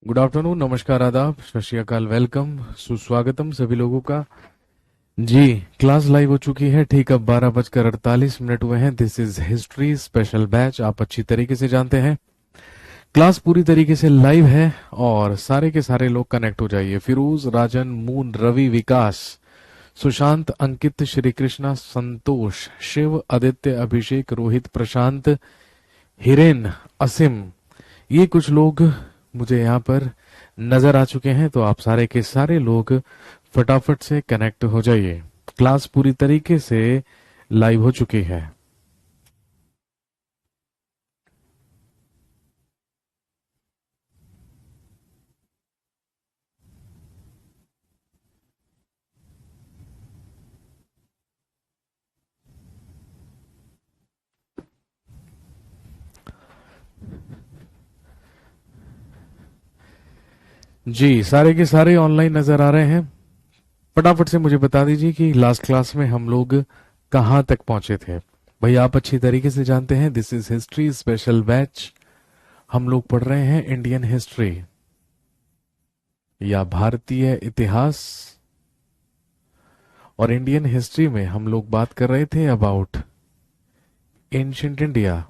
Good afternoon, नमस्कार, आदाब, सत श्री अकाल, वेलकम, सुस्वागतम सभी लोगों का। जी, क्लास लाइव हो चुकी है। ठीक अब 12:48 हुए हैं। This is history special batch. आप अच्छी तरीके से जानते हैं क्लास पूरी तरीके से लाइव है और सारे के सारे लोग कनेक्ट हो जाइए। फिरोज, राजन, मून, रवि, विकास, सुशांत, अंकित, श्री कृष्णा, संतोष, शिव, आदित्य, अभिषेक, रोहित, प्रशांत, हिरेन, असीम, ये कुछ लोग मुझे यहाँ पर नजर आ चुके हैं। तो आप सारे के सारे लोग फटाफट से कनेक्ट हो जाइए। क्लास पूरी तरीके से लाइव हो चुकी है। जी, सारे के सारे ऑनलाइन नजर आ रहे हैं। फटाफट से मुझे बता दीजिए कि लास्ट क्लास में हम लोग कहाँ तक पहुंचे थे। भाई आप अच्छी तरीके से जानते हैं this is history special batch. हम लोग पढ़ रहे हैं इंडियन हिस्ट्री या भारतीय इतिहास। और इंडियन हिस्ट्री में हम लोग बात कर रहे थे अबाउट एंशिएंट इंडिया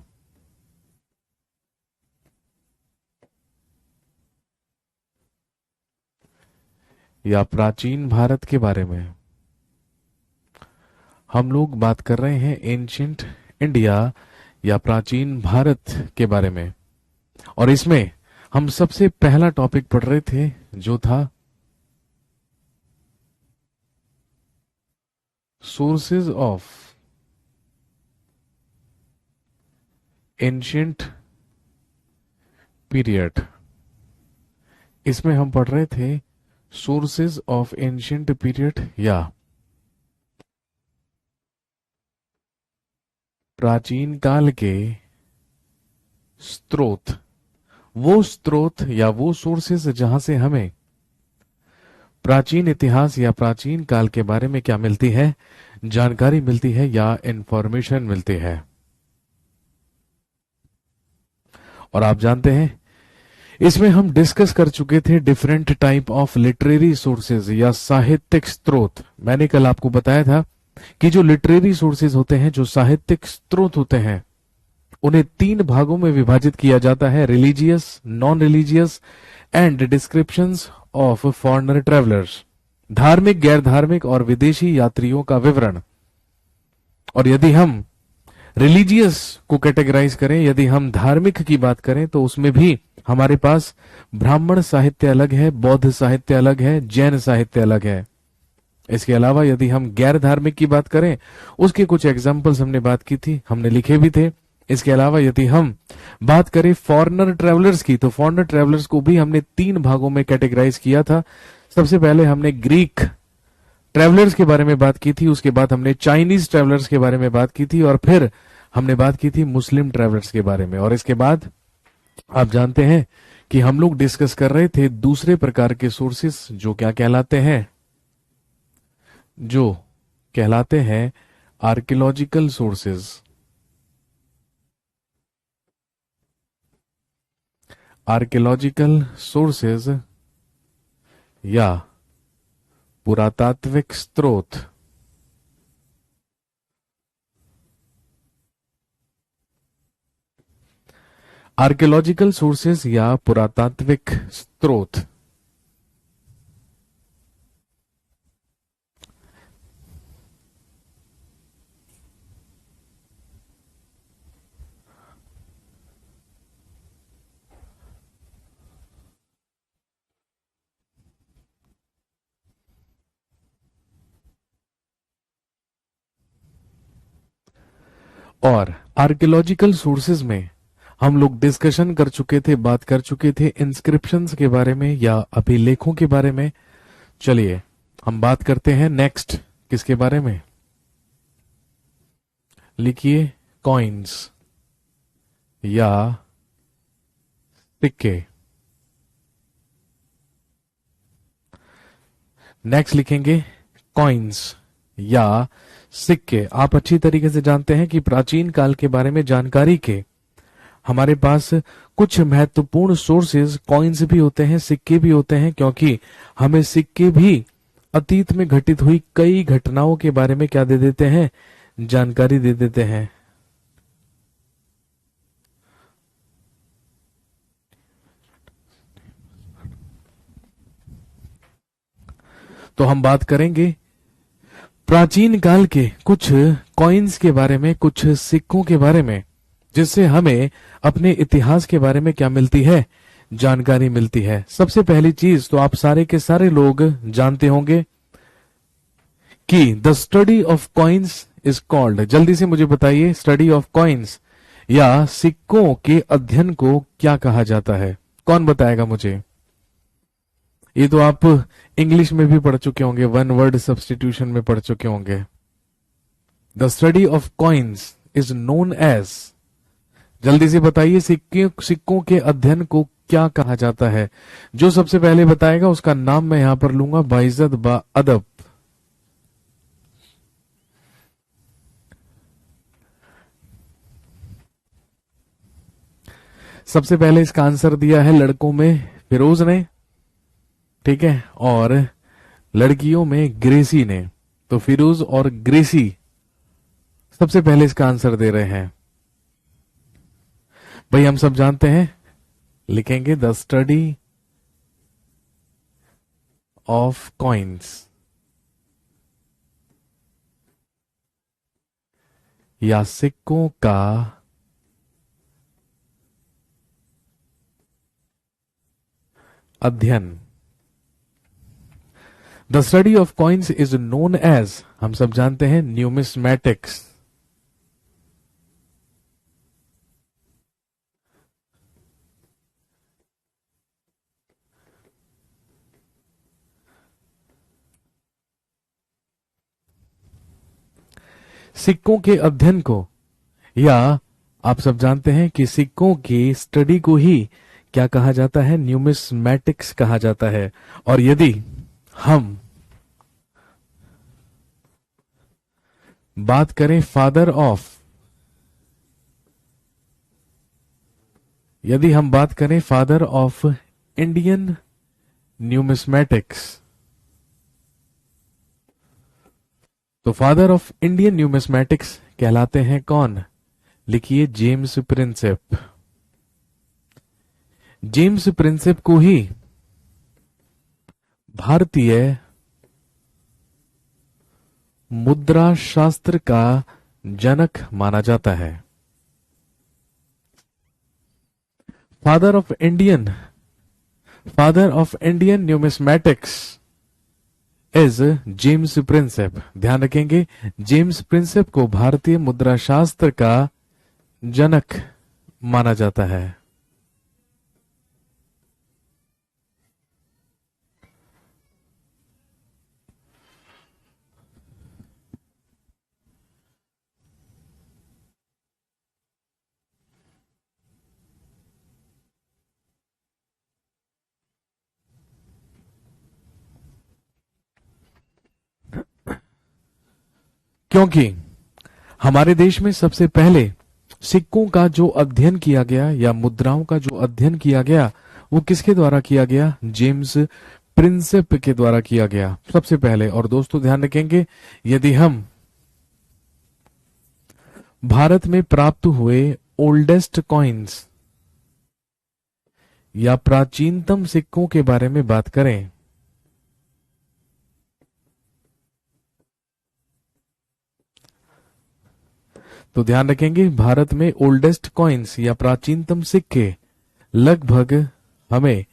या प्राचीन भारत के बारे में। हम लोग बात कर रहे हैं एंशिएंट इंडिया या प्राचीन भारत के बारे में। और इसमें हम सबसे पहला टॉपिक पढ़ रहे थे जो था सोर्सेज ऑफ एंशिएंट पीरियड। इसमें हम पढ़ रहे थे सोर्सेज ऑफ एंशिएंट पीरियड या प्राचीन काल के स्रोत। वो स्रोत या वो सोर्सेज जहां से हमें प्राचीन इतिहास या प्राचीन काल के बारे में क्या मिलती है, जानकारी मिलती है या इंफॉर्मेशन मिलती है। और आप जानते हैं इसमें हम डिस्कस कर चुके थे different type of literary sources या साहित्यिक स्रोत। मैंने कल आपको बताया था कि जो लिटरेरी सोर्सेज होते हैं, जो साहित्यिक स्रोत होते हैं, उन्हें 3 भागों में विभाजित किया जाता है: religious, non religious and descriptions of foreigner travellers. धार्मिक, गैर धार्मिक और विदेशी यात्रियों का विवरण। और यदि हम रिलीजियस को कैटेगराइज करें, यदि हम धार्मिक की बात करें, तो उसमें भी हमारे पास ब्राह्मण साहित्य अलग है, बौद्ध साहित्य अलग है, जैन साहित्य अलग है। इसके अलावा यदि हम गैर धार्मिक की बात करें, उसके कुछ एग्जाम्पल्स हमने बात की थी, हमने लिखे भी थे। इसके अलावा यदि हम बात करें फॉरेनर ट्रेवलर्स की, तो फॉरेनर ट्रेवलर्स को भी हमने 3 भागों में कैटेगराइज किया था। सबसे पहले हमने ग्रीक ट्रेवलर्स के बारे में बात की थी, उसके बाद हमने चाइनीज ट्रेवलर्स के बारे में बात की थी, और फिर हमने बात की थी मुस्लिम ट्रेवलर्स के बारे में। और इसके बाद आप जानते हैं कि हम लोग डिस्कस कर रहे थे दूसरे प्रकार के सोर्सेस जो क्या कहलाते हैं, जो कहलाते हैं आर्कियोलॉजिकल सोर्सेज। आर्कियोलॉजिकल सोर्सेज या पुरातात्विक स्रोत। आर्कियोलॉजिकल सोर्सेज या पुरातात्विक स्रोत। और आर्कियोलॉजिकल सोर्सेज में हम लोग डिस्कशन कर चुके थे, बात कर चुके थे इंस्क्रिप्शंस के बारे में या अभिलेखों के बारे में। चलिए हम बात करते हैं नेक्स्ट किसके बारे में। लिखिए कॉइन्स या सिक्के। नेक्स्ट लिखेंगे कॉइन्स या सिक्के। आप अच्छी तरीके से जानते हैं कि प्राचीन काल के बारे में जानकारी के हमारे पास कुछ महत्वपूर्ण सोर्सेज कॉइन्स भी होते हैं, सिक्के भी होते हैं, क्योंकि हमें सिक्के भी अतीत में घटित हुई कई घटनाओं के बारे में क्या दे देते हैं, जानकारी दे देते हैं। तो हम बात करेंगे प्राचीन काल के कुछ कॉइन्स के बारे में, कुछ सिक्कों के बारे में, जिससे हमें अपने इतिहास के बारे में क्या मिलती है, जानकारी मिलती है। सबसे पहली चीज तो आप सारे के सारे लोग जानते होंगे कि the study of coins is called, जल्दी से मुझे बताइए, स्टडी ऑफ कॉइन्स या सिक्कों के अध्ययन को क्या कहा जाता है? कौन बताएगा मुझे? ये तो आप इंग्लिश में भी पढ़ चुके होंगे, वन वर्ड सब्स्टिट्यूशन में पढ़ चुके होंगे। The study of coins is known as, जल्दी से बताइए, सिक्कों के अध्ययन को क्या कहा जाता है? जो सबसे पहले बताएगा उसका नाम मैं यहां पर लूंगा, बाइज्जत बा अदब। सबसे पहले इसका आंसर दिया है लड़कों में फिरोज ने, ठीक है, और लड़कियों में ग्रेसी ने। तो फिरोज और ग्रेसी सबसे पहले इसका आंसर दे रहे हैं। भाई हम सब जानते हैं, लिखेंगे द स्टडी ऑफ कॉइन्स या सिक्कों का अध्ययन। The study of coins is known as, हम सब जानते हैं, न्यूमिस्मैटिक्स। सिक्कों के अध्ययन को, या आप सब जानते हैं कि सिक्कों की स्टडी को ही क्या कहा जाता है, न्यूमिस्मैटिक्स कहा जाता है। और यदि हम बात करें फादर ऑफ, यदि हम बात करें फादर ऑफ इंडियन न्यूमिस्मैटिक्स, तो फादर ऑफ इंडियन न्यूमिस्मैटिक्स कहलाते हैं कौन? लिखिए जेम्स प्रिंसेप। जेम्स प्रिंसेप को ही भारतीय मुद्रा शास्त्र का जनक माना जाता है। Father of Indian numismatics is James Prinsep. ध्यान रखेंगे, जेम्स प्रिंसेप को भारतीय मुद्रा शास्त्र का जनक माना जाता है। क्योंकि हमारे देश में सबसे पहले सिक्कों का जो अध्ययन किया गया या मुद्राओं का जो अध्ययन किया गया वो किसके द्वारा किया गया? जेम्स प्रिंसेप के द्वारा किया गया सबसे पहले। और दोस्तों ध्यान रखेंगे, यदि हम भारत में प्राप्त हुए ओल्डेस्ट कॉइन्स या प्राचीनतम सिक्कों के बारे में बात करें, तो ध्यान रखेंगे भारत में ओल्डेस्ट कॉइन्स या प्राचीनतम सिक्के लगभग हमें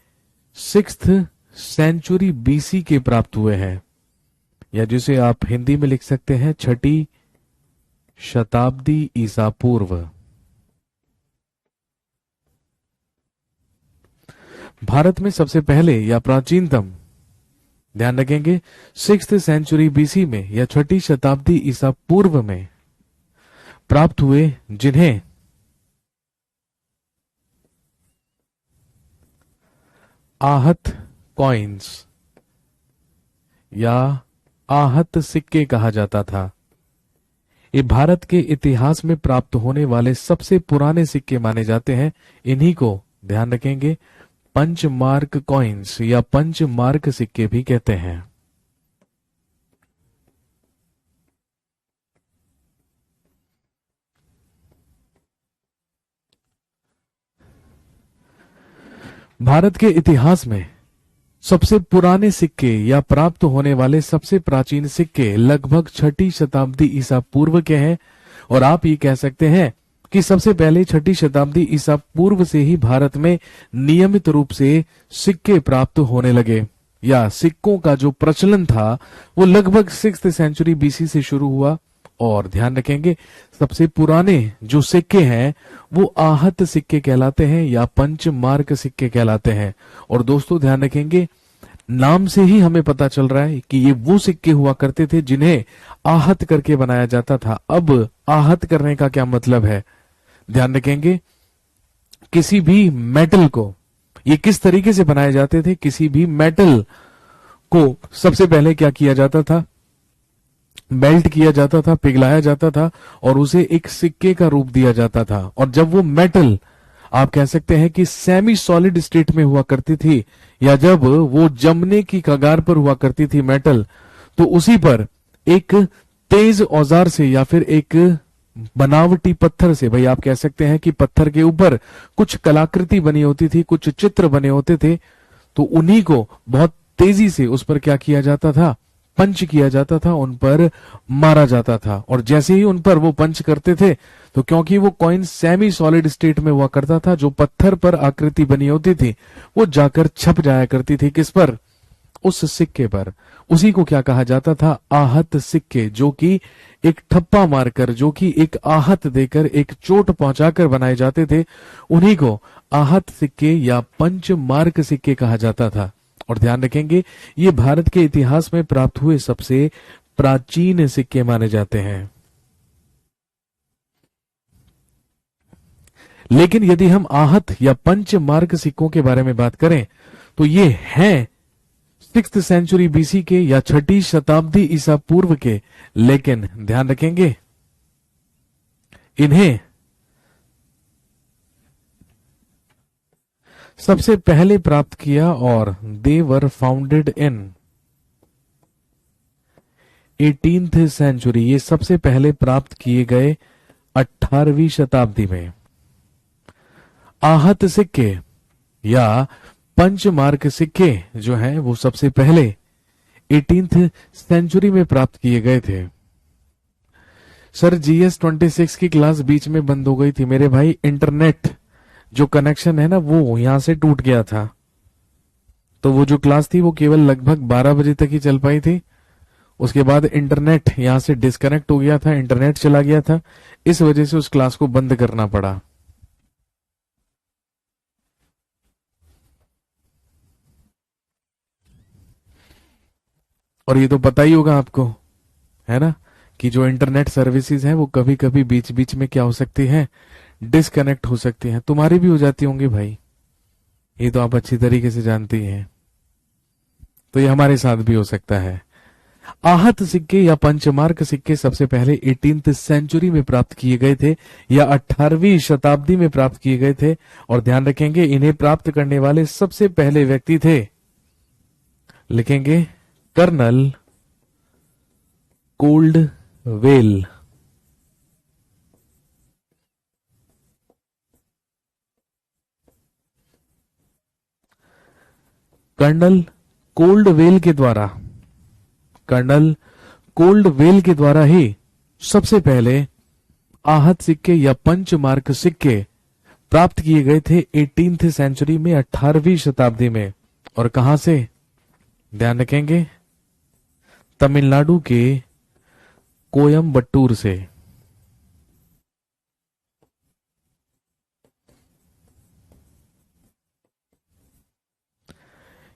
6th सेंचुरी बीसी के प्राप्त हुए हैं, या जिसे आप हिंदी में लिख सकते हैं 6ठी शताब्दी ईसा पूर्व। भारत में सबसे पहले या प्राचीनतम, ध्यान रखेंगे 6th सेंचुरी बीसी में या 6ठी शताब्दी ईसा पूर्व में प्राप्त हुए, जिन्हें आहत कॉइन्स या आहत सिक्के कहा जाता था। ये भारत के इतिहास में प्राप्त होने वाले सबसे पुराने सिक्के माने जाते हैं। इन्हीं को ध्यान रखेंगे पंच मार्क कॉइन्स या पंच मार्क सिक्के भी कहते हैं। भारत के इतिहास में सबसे पुराने सिक्के या प्राप्त होने वाले सबसे प्राचीन सिक्के लगभग छठी शताब्दी ईसा पूर्व के हैं। और आप ये कह सकते हैं कि सबसे पहले छठी शताब्दी ईसा पूर्व से ही भारत में नियमित रूप से सिक्के प्राप्त होने लगे, या सिक्कों का जो प्रचलन था वो लगभग 6th सेंचुरी बीसी से शुरू हुआ। और ध्यान रखेंगे सबसे पुराने जो सिक्के हैं वो आहत सिक्के कहलाते हैं या पंचमार्क सिक्के कहलाते हैं। और दोस्तों ध्यान रखेंगे नाम से ही हमें पता चल रहा है कि ये वो सिक्के हुआ करते थे जिन्हें आहत करके बनाया जाता था। अब आहत करने का क्या मतलब है, ध्यान रखेंगे किसी भी मेटल को, ये किस तरीके से बनाए जाते थे, किसी भी मेटल को सबसे पहले क्या किया जाता था, मेल्ट किया जाता था, पिघलाया जाता था और उसे एक सिक्के का रूप दिया जाता था। और जब वो मेटल आप कह सकते हैं कि सेमी सॉलिड स्टेट में हुआ करती थी, या जब वो जमने की कगार पर हुआ करती थी मेटल, तो उसी पर एक तेज औजार से या फिर एक बनावटी पत्थर से, भाई आप कह सकते हैं कि पत्थर के ऊपर कुछ कलाकृति बनी होती थी, कुछ चित्र बने होते थे, तो उन्हीं को बहुत तेजी से उस पर क्या किया जाता था, पंच किया जाता था, उन पर मारा जाता था। और जैसे ही उन पर वो पंच करते थे तो क्योंकि वो कॉइन सेमी सॉलिड स्टेट में हुआ करता था, जो पत्थर पर आकृति बनी होती थी वो जाकर छप जाया करती थी किस पर, उस सिक्के पर। उसी को क्या कहा जाता था, आहत सिक्के, जो कि एक ठप्पा मारकर, जो कि एक आहत देकर, एक चोट पहुंचाकर बनाए जाते थे, उन्हीं को आहत सिक्के या पंच मार्क सिक्के कहा जाता था। और ध्यान रखेंगे ये भारत के इतिहास में प्राप्त हुए सबसे प्राचीन सिक्के माने जाते हैं। लेकिन यदि हम आहत या पंच मार्क सिक्कों के बारे में बात करें तो ये हैं 6th सेंचुरी बीसी के या छठी शताब्दी ईसा पूर्व के। लेकिन ध्यान रखेंगे इन्हें सबसे पहले प्राप्त किया और दे वर फाउंडेड इन 18th सेंचुरी, ये सबसे पहले प्राप्त किए गए 18वीं शताब्दी में। आहत सिक्के या पंचमार्क सिक्के जो हैं वो सबसे पहले 18th सेंचुरी में प्राप्त किए गए थे। सर जीएस 26 की क्लास बीच में बंद हो गई थी मेरे भाई, इंटरनेट जो कनेक्शन है ना वो यहां से टूट गया था, तो वो जो क्लास थी वो केवल लगभग 12 बजे तक ही चल पाई थी। उसके बाद इंटरनेट यहां से डिस्कनेक्ट हो गया था, इंटरनेट चला गया था, इस वजह से उस क्लास को बंद करना पड़ा। और ये तो पता ही होगा आपको, है ना, कि जो इंटरनेट सर्विसेज हैं वो कभी कभी बीच बीच में क्या हो सकती हैं, डिस्कनेक्ट हो सकती हैं। तुम्हारी भी हो जाती होंगी भाई, ये तो आप अच्छी तरीके से जानती हैं, तो ये हमारे साथ भी हो सकता है। आहत सिक्के या पंचमार्क सिक्के सबसे पहले 18th सेंचुरी में प्राप्त किए गए थे या 18वीं शताब्दी में प्राप्त किए गए थे। और ध्यान रखेंगे इन्हें प्राप्त करने वाले सबसे पहले व्यक्ति थे, लिखेंगे Colonel Caldwell. Colonel Caldwell के द्वारा, कर्नल कोल्ड वेल के द्वारा ही सबसे पहले आहत सिक्के या पंचमार्क सिक्के प्राप्त किए गए थे 18th सेंचुरी में, 18वीं शताब्दी में। और कहां से, ध्यान रखेंगे तमिलनाडु के कोयम्बटूर से।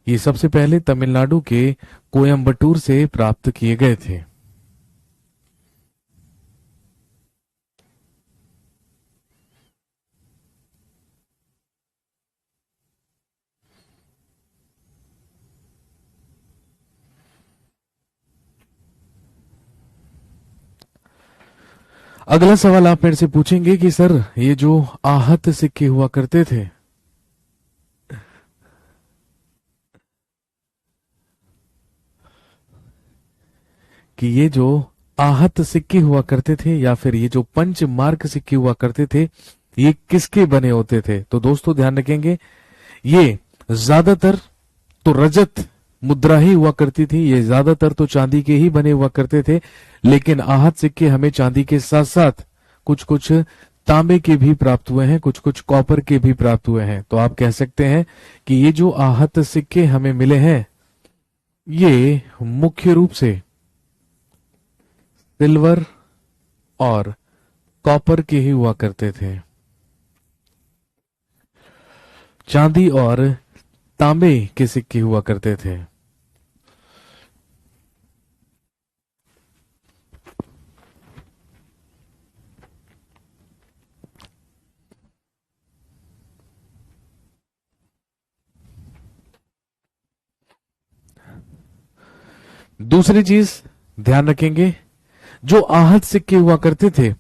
ये सबसे पहले तमिलनाडु के कोयम्बटूर से प्राप्त किए गए थे। अगला सवाल आप मेरे से पूछेंगे कि सर ये जो आहत सिक्के हुआ करते थे, कि ये जो आहत सिक्के हुआ करते थे या फिर ये जो पंच मार्क सिक्के हुआ करते थे, ये किसके बने होते थे? तो दोस्तों ध्यान रखेंगे, ये ज्यादातर तो रजत मुद्रा ही हुआ करती थी, ये ज्यादातर तो चांदी के ही बने हुआ करते थे, लेकिन आहत सिक्के हमें चांदी के साथ साथ कुछ कुछ तांबे के भी प्राप्त हुए हैं, कुछ कुछ कॉपर के भी प्राप्त हुए हैं। तो आप कह सकते हैं कि ये जो आहत सिक्के हमें मिले हैं, ये मुख्य रूप से सिल्वर और कॉपर के ही हुआ करते थे। चांदी और तांबे के सिक्के हुआ करते थे। दूसरी चीज ध्यान रखेंगे, जो आहत सिक्के हुआ करते थे,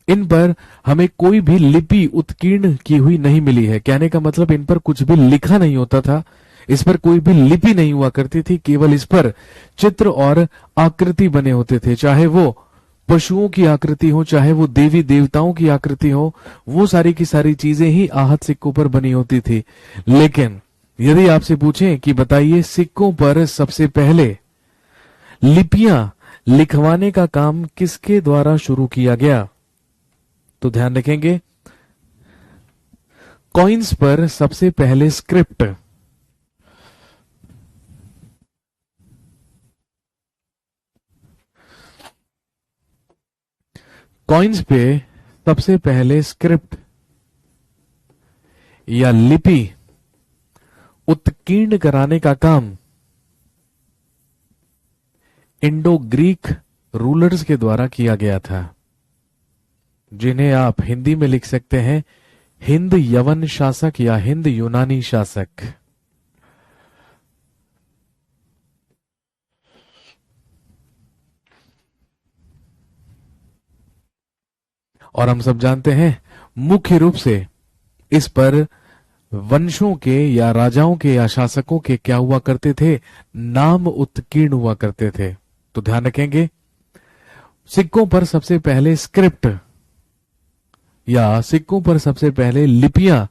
इन पर हमें कोई भी लिपि उत्कीर्ण की हुई नहीं मिली है। कहने का मतलब इन पर कुछ भी लिखा नहीं होता था, इस पर कोई भी लिपि नहीं हुआ करती थी, केवल इस पर चित्र और आकृति बने होते थे। चाहे वो पशुओं की आकृति हो, चाहे वो देवी देवताओं की आकृति हो, वो सारी की सारी चीजें ही आहत सिक्कों पर बनी होती थी। लेकिन यदि आपसे पूछें कि बताइए सिक्कों पर सबसे पहले लिपियां लिखवाने का काम किसके द्वारा शुरू किया गया, तो ध्यान रखेंगे, कॉइन्स पर सबसे पहले स्क्रिप्ट, कॉइन्स पे सबसे पहले स्क्रिप्ट या लिपि उत्कीर्ण कराने का काम इंडो ग्रीक रूलर्स के द्वारा किया गया था, जिन्हें आप हिंदी में लिख सकते हैं हिंद यवन शासक या हिंद यूनानी शासक। और हम सब जानते हैं मुख्य रूप से इस पर वंशों के या राजाओं के या शासकों के क्या हुआ करते थे, नाम उत्कीर्ण हुआ करते थे। तो ध्यान रखेंगे, सिक्कों पर सबसे पहले स्क्रिप्ट या सिक्कों पर सबसे पहले लिपियां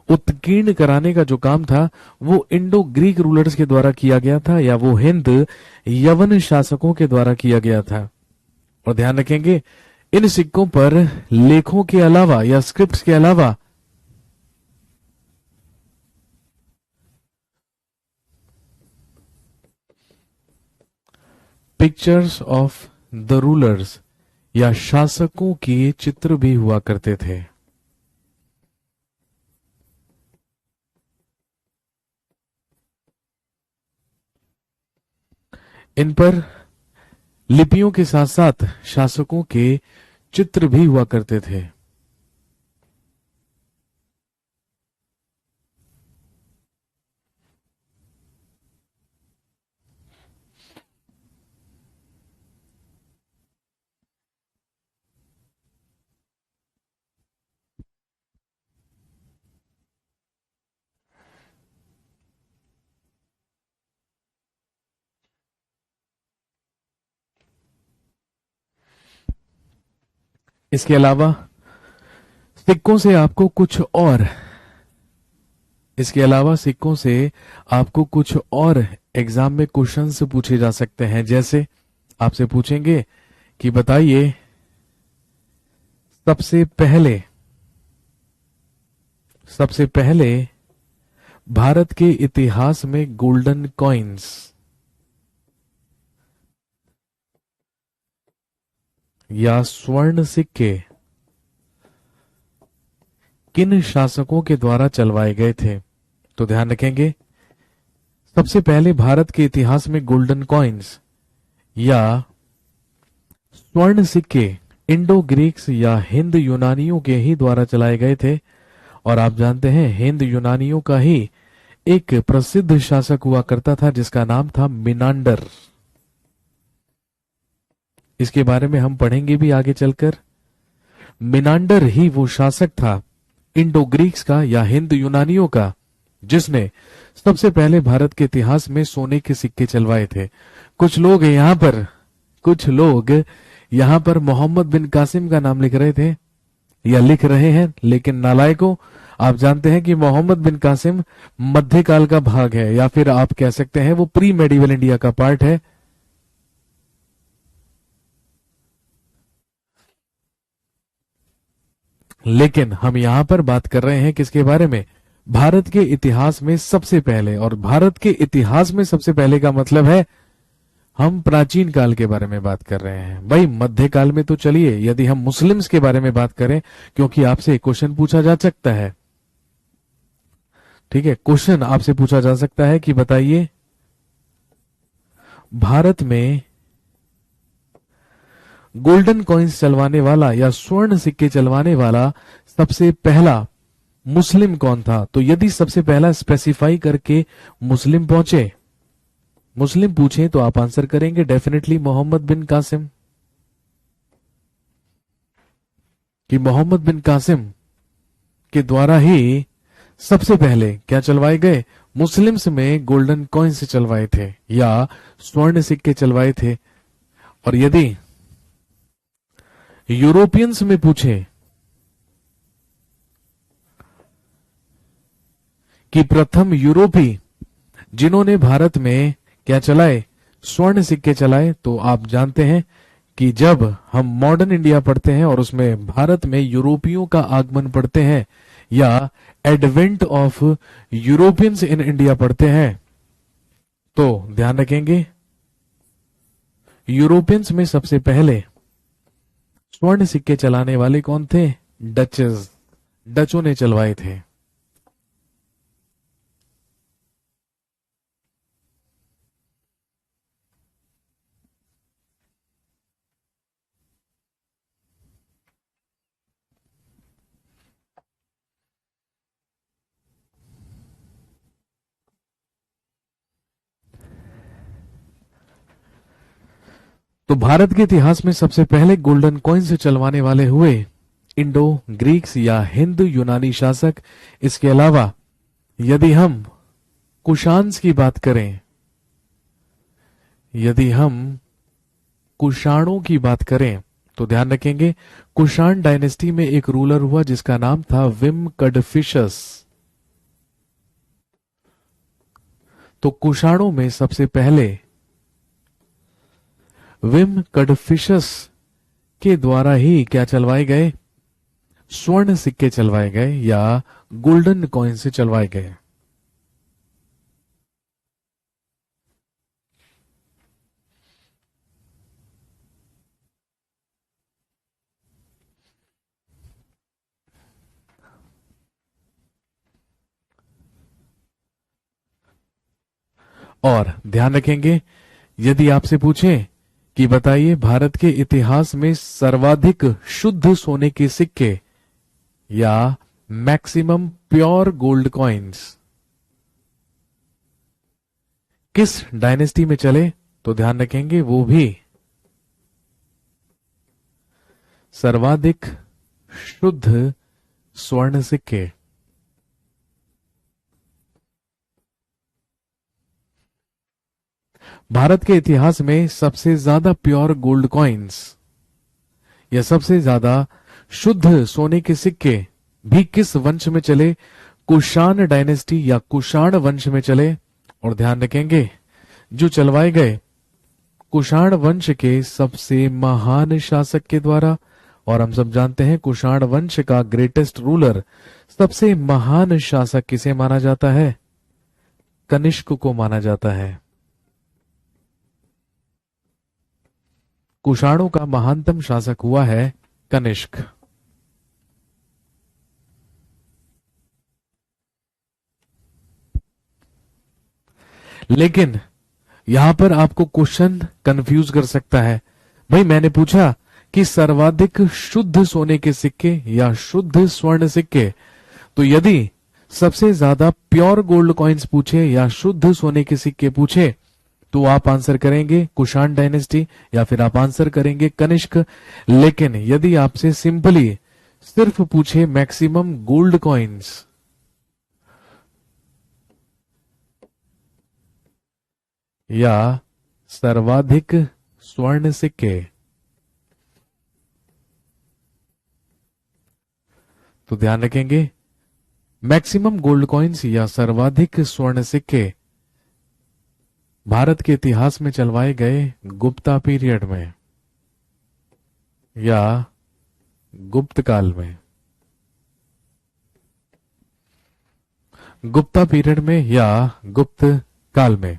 उत्कीर्ण कराने का जो काम था, वो इंडो ग्रीक रूलर्स के द्वारा किया गया था या वो हिंद यवन शासकों के द्वारा किया गया था। और ध्यान रखेंगे, इन सिक्कों पर लेखों के अलावा या स्क्रिप्ट्स के अलावा पिक्चर्स ऑफ द रूलर्स या शासकों के चित्र भी हुआ करते थे। इन पर लिपियों के साथ साथ शासकों के चित्र भी हुआ करते थे। इसके अलावा सिक्कों से आपको कुछ और इसके अलावा सिक्कों से आपको कुछ और एग्जाम में क्वेश्चंस पूछे जा सकते हैं। जैसे आपसे पूछेंगे कि बताइए सबसे पहले भारत के इतिहास में गोल्डन कॉइन्स या स्वर्ण सिक्के किन शासकों के द्वारा चलवाए गए थे। तो ध्यान रखेंगे, सबसे पहले भारत के इतिहास में गोल्डन कॉइन्स या स्वर्ण सिक्के इंडो ग्रीक्स या हिंद यूनानियों के ही द्वारा चलाए गए थे। और आप जानते हैं हिंद यूनानियों का ही एक प्रसिद्ध शासक हुआ करता था जिसका नाम था मिनांडर। इसके बारे में हम पढ़ेंगे भी आगे चलकर। मिनांडर ही वो शासक था इंडो ग्रीक्स का या हिंद यूनानियों का जिसने सबसे पहले भारत के इतिहास में सोने के सिक्के चलवाए थे। कुछ लोग यहां पर मोहम्मद बिन कासिम का नाम लिख रहे थे या लिख रहे हैं, लेकिन नालायकों, आप जानते हैं कि मोहम्मद बिन कासिम मध्यकाल का भाग है, या फिर आप कह सकते हैं वो प्री मेडिवल इंडिया का पार्ट है। लेकिन हम यहां पर बात कर रहे हैं किसके बारे में? भारत के इतिहास में सबसे पहले, और भारत के इतिहास में सबसे पहले का मतलब है हम प्राचीन काल के बारे में बात कर रहे हैं। भाई मध्यकाल में तो चलिए, यदि हम मुस्लिम्स के बारे में बात करें, क्योंकि आपसे क्वेश्चन पूछा जा सकता है, ठीक है, क्वेश्चन आपसे पूछा जा सकता है कि बताइए भारत में गोल्डन कॉइन्स चलवाने वाला या स्वर्ण सिक्के चलवाने वाला सबसे पहला मुस्लिम कौन था? तो यदि सबसे पहला स्पेसिफाई करके मुस्लिम पूछे तो आप आंसर करेंगे डेफिनेटली मोहम्मद बिन कासिम, कि मोहम्मद बिन कासिम के द्वारा ही सबसे पहले क्या चलवाए गए? मुस्लिम्स में गोल्डन कॉइन्स चलवाए थे या स्वर्ण सिक्के चलवाए थे। और यदि यूरोपियंस में पूछे कि प्रथम यूरोपी जिन्होंने भारत में क्या चलाए? स्वर्ण सिक्के चलाए, तो आप जानते हैं कि जब हम मॉडर्न इंडिया पढ़ते हैं और उसमें भारत में यूरोपियों का आगमन पढ़ते हैं या advent of Europeans in India पढ़ते हैं, तो ध्यान रखेंगे यूरोपियंस में सबसे पहले स्वर्ण सिक्के चलाने वाले कौन थे? डचों ने चलवाए थे। तो भारत के इतिहास में सबसे पहले गोल्डन कॉइन से चलवाने वाले हुए इंडो ग्रीक्स या हिंद यूनानी शासक। इसके अलावा यदि हम कुशान्स की बात करें, यदि हम कुषाणों की बात करें, तो ध्यान रखेंगे कुषाण डायनेस्टी में एक रूलर हुआ जिसका नाम था विम कडफिशस। तो कुषाणों में सबसे पहले विम कडफिशस के द्वारा ही क्या चलवाए गए? स्वर्ण सिक्के चलवाए गए या गोल्डन कॉइन से चलवाए गए। और ध्यान रखेंगे यदि आपसे पूछे कि बताइए भारत के इतिहास में सर्वाधिक शुद्ध सोने के सिक्के या मैक्सिमम प्योर गोल्ड कॉइन्स किस डायनेस्टी में चले, तो ध्यान रखेंगे वो भी सर्वाधिक शुद्ध स्वर्ण सिक्के भारत के इतिहास में सबसे ज्यादा प्योर गोल्ड कॉइन्स या सबसे ज्यादा शुद्ध सोने के सिक्के भी किस वंश में चले? कुषाण डायनेस्टी या कुषाण वंश में चले। और ध्यान रखेंगे जो चलवाए गए कुषाण वंश के सबसे महान शासक के द्वारा। और हम सब जानते हैं कुषाण वंश का ग्रेटेस्ट रूलर, सबसे महान शासक किसे माना जाता है? कनिष्क को माना जाता है। कुषाणों का महानतम शासक हुआ है कनिष्क। लेकिन यहां पर आपको क्वेश्चन कंफ्यूज कर सकता है। भाई मैंने पूछा कि सर्वाधिक शुद्ध सोने के सिक्के या शुद्ध स्वर्ण सिक्के, तो यदि सबसे ज्यादा प्योर गोल्ड कॉइन्स पूछे या शुद्ध सोने के सिक्के पूछे तो आप आंसर करेंगे कुषाण डायनेस्टी या फिर आप आंसर करेंगे कनिष्क। लेकिन यदि आपसे सिंपली सिर्फ पूछे मैक्सिमम गोल्ड कॉइन्स या सर्वाधिक स्वर्ण सिक्के, तो ध्यान रखेंगे मैक्सिमम गोल्ड कॉइन्स या सर्वाधिक स्वर्ण सिक्के भारत के इतिहास में चलवाए गए गुप्ता पीरियड में या गुप्त काल में। गुप्ता पीरियड में या गुप्त काल में।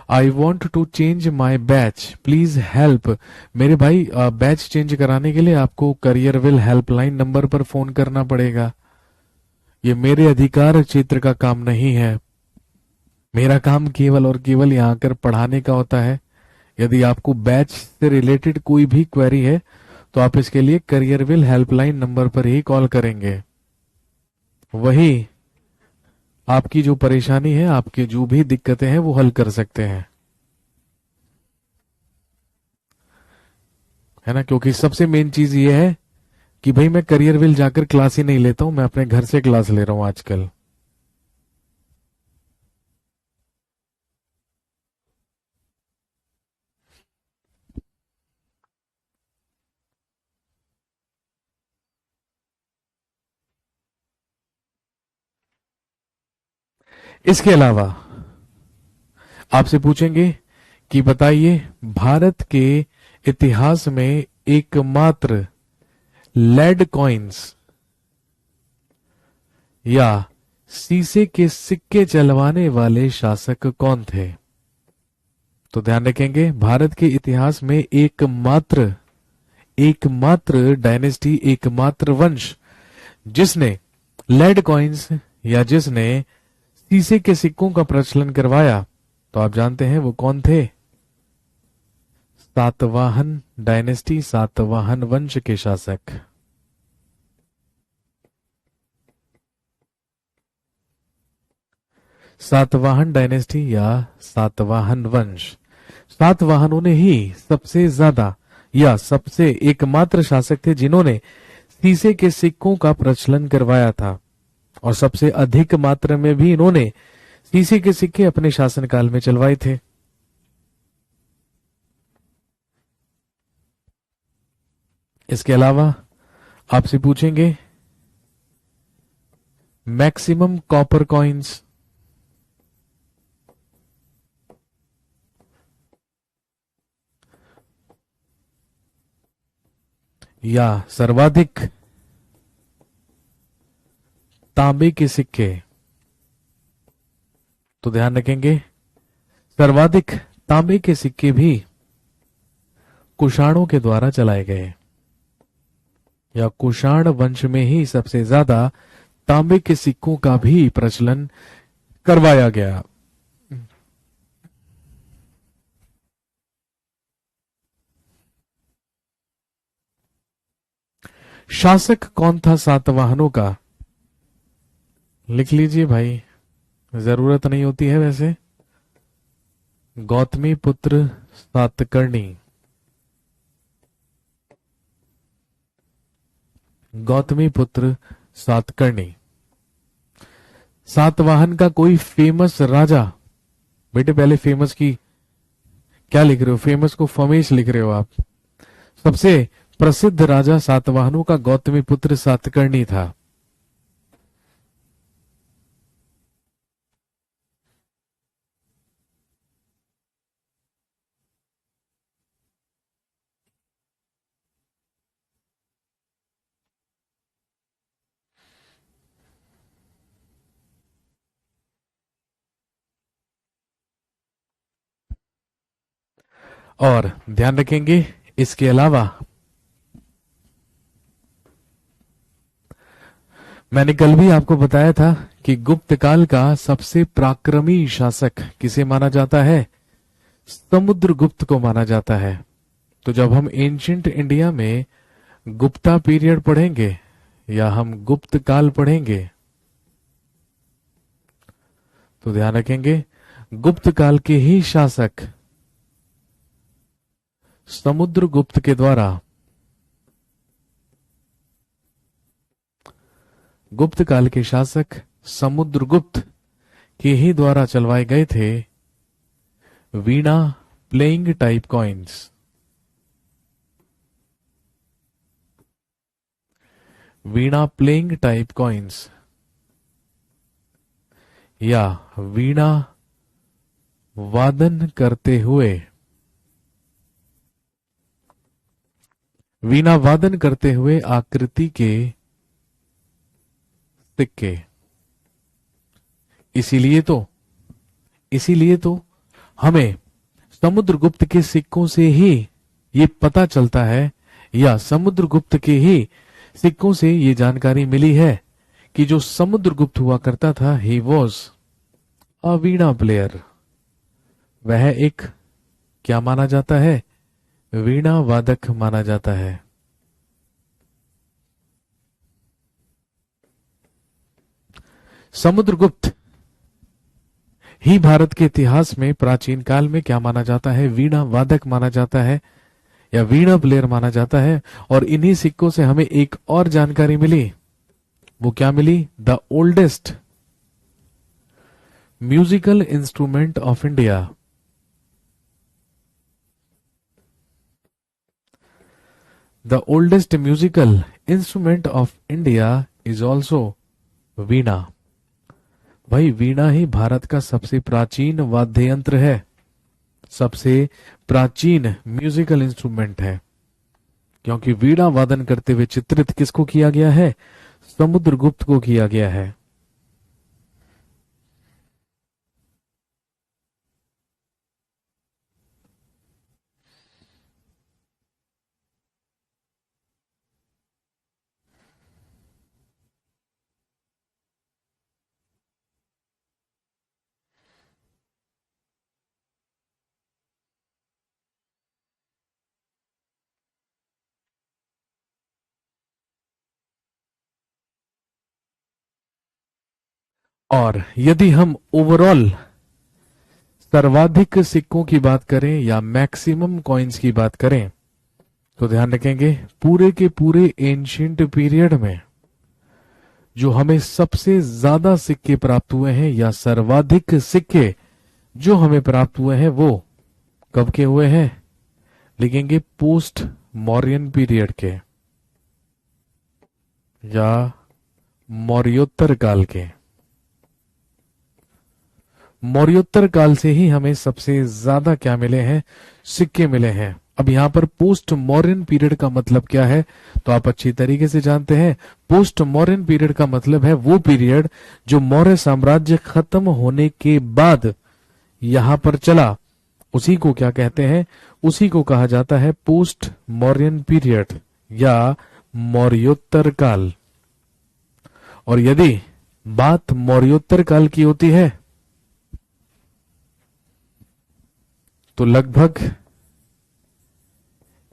I want to change my batch please help. मेरे भाई बैच चेंज कराने के लिए आपको करियरविल हेल्पलाइन नंबर पर फोन करना पड़ेगा। ये मेरे अधिकार क्षेत्र का काम नहीं है। मेरा काम केवल और केवल यहां आकर पढ़ाने का होता है। यदि आपको बैच से रिलेटेड कोई भी क्वेरी है तो आप इसके लिए करियरविल हेल्पलाइन नंबर पर ही कॉल करेंगे। वही आपकी जो परेशानी है, आपकी जो भी दिक्कतें हैं वो हल कर सकते हैं, है ना। क्योंकि सबसे मेन चीज ये है कि भाई मैं करियरविल जाकर क्लास ही नहीं लेता हूं, मैं अपने घर से क्लास ले रहा हूं आजकल। इसके अलावा आपसे पूछेंगे कि बताइए भारत के इतिहास में एकमात्र लेड कॉइन्स या शीशे के सिक्के चलवाने वाले शासक कौन थे। तो ध्यान रखेंगे भारत के इतिहास में एकमात्र एकमात्र डायनेस्टी, एकमात्र वंश जिसने लेड कॉइन्स या जिसने शीशे के सिक्कों का प्रचलन करवाया, तो आप जानते हैं वो कौन थे। सातवाहन डायनेस्टी, सातवाहन वंश के शासक। सातवाहन डायनेस्टी या सातवाहन वंश। सातवाहनों ने ही सबसे ज्यादा या सबसे एकमात्र शासक थे जिन्होंने शीशे के सिक्कों का प्रचलन करवाया था, और सबसे अधिक मात्रा में भी इन्होंने शीशे के सिक्के अपने शासनकाल में चलवाए थे। इसके अलावा आपसे पूछेंगे मैक्सिमम कॉपर कॉइन्स या सर्वाधिक तांबे के सिक्के। तो ध्यान रखेंगे सर्वाधिक तांबे के सिक्के भी कुषाणों के द्वारा चलाए गए, या कुषाण वंश में ही सबसे ज्यादा तांबे के सिक्कों का भी प्रचलन करवाया गया। शासक कौन था सातवाहनों का? लिख लीजिए भाई, जरूरत नहीं होती है वैसे। गौतमी पुत्र सातकर्णी। गौतमी पुत्र सातकर्णी। सातवाहन का कोई फेमस राजा? बेटे पहले फेमस की क्या लिख रहे हो? फेमस को फमेश लिख रहे हो आप। सबसे प्रसिद्ध राजा सातवाहनों का गौतमी पुत्र सातकर्णी था। और ध्यान रखेंगे इसके अलावा मैंने कल भी आपको बताया था कि गुप्त काल का सबसे पराक्रमी शासक किसे माना जाता है? समुद्रगुप्त को माना जाता है। तो जब हम एंशिएंट इंडिया में गुप्ता पीरियड पढ़ेंगे या हम गुप्त काल पढ़ेंगे, तो ध्यान रखेंगे, गुप्त काल के ही शासक समुद्रगुप्त के द्वारा, गुप्त काल के शासक समुद्रगुप्त के ही द्वारा चलवाए गए थे वीणा प्लेइंग टाइप कॉइन्स। वीणा प्लेइंग टाइप कॉइन्स या वीणा वादन करते हुए, वीणा वादन करते हुए आकृति के सिक्के। इसीलिए तो हमें समुद्रगुप्त के सिक्कों से ही ये पता चलता है, या समुद्रगुप्त के ही सिक्कों से ये जानकारी मिली है कि जो समुद्रगुप्त हुआ करता था, he was a Veena player. वह एक क्या माना जाता है? वीणा वादक माना जाता है। समुद्रगुप्त ही भारत के इतिहास में प्राचीन काल में क्या माना जाता है? वीणा वादक माना जाता है या वीणा प्लेयर माना जाता है। और इन्हीं सिक्कों से हमें एक और जानकारी मिली। वो क्या मिली? The oldest musical instrument of India. The oldest musical instrument of India is also veena. भाई वीणा ही भारत का सबसे प्राचीन वाद्य यंत्र है, सबसे प्राचीन म्यूजिकल इंस्ट्रूमेंट है, क्योंकि वीणा वादन करते हुए चित्रित किसको किया गया है? समुद्रगुप्त को किया गया है। और यदि हम ओवरऑल सर्वाधिक सिक्कों की बात करें या मैक्सिमम कॉइन्स की बात करें, तो ध्यान रखेंगे पूरे के पूरे एंशिएंट पीरियड में जो हमें सबसे ज्यादा सिक्के प्राप्त हुए हैं या सर्वाधिक सिक्के जो हमें प्राप्त हुए हैं, वो कब के हुए हैं? लिखेंगे पोस्ट मौर्यन पीरियड के या मौर्योत्तर काल के। मौर्योत्तर काल से ही हमें सबसे ज्यादा क्या मिले हैं? सिक्के मिले हैं। अब यहां पर पोस्ट मॉडर्न पीरियड का मतलब क्या है, तो आप अच्छी तरीके से जानते हैं। पोस्ट मॉडर्न पीरियड का मतलब है वो पीरियड जो मौर्य साम्राज्य खत्म होने के बाद यहां पर चला, उसी को क्या कहते हैं? उसी को कहा जाता है पोस्ट मॉडर्न पीरियड या मौर्योत्तर काल। और यदि बात मौर्योत्तर काल की होती है तो लगभग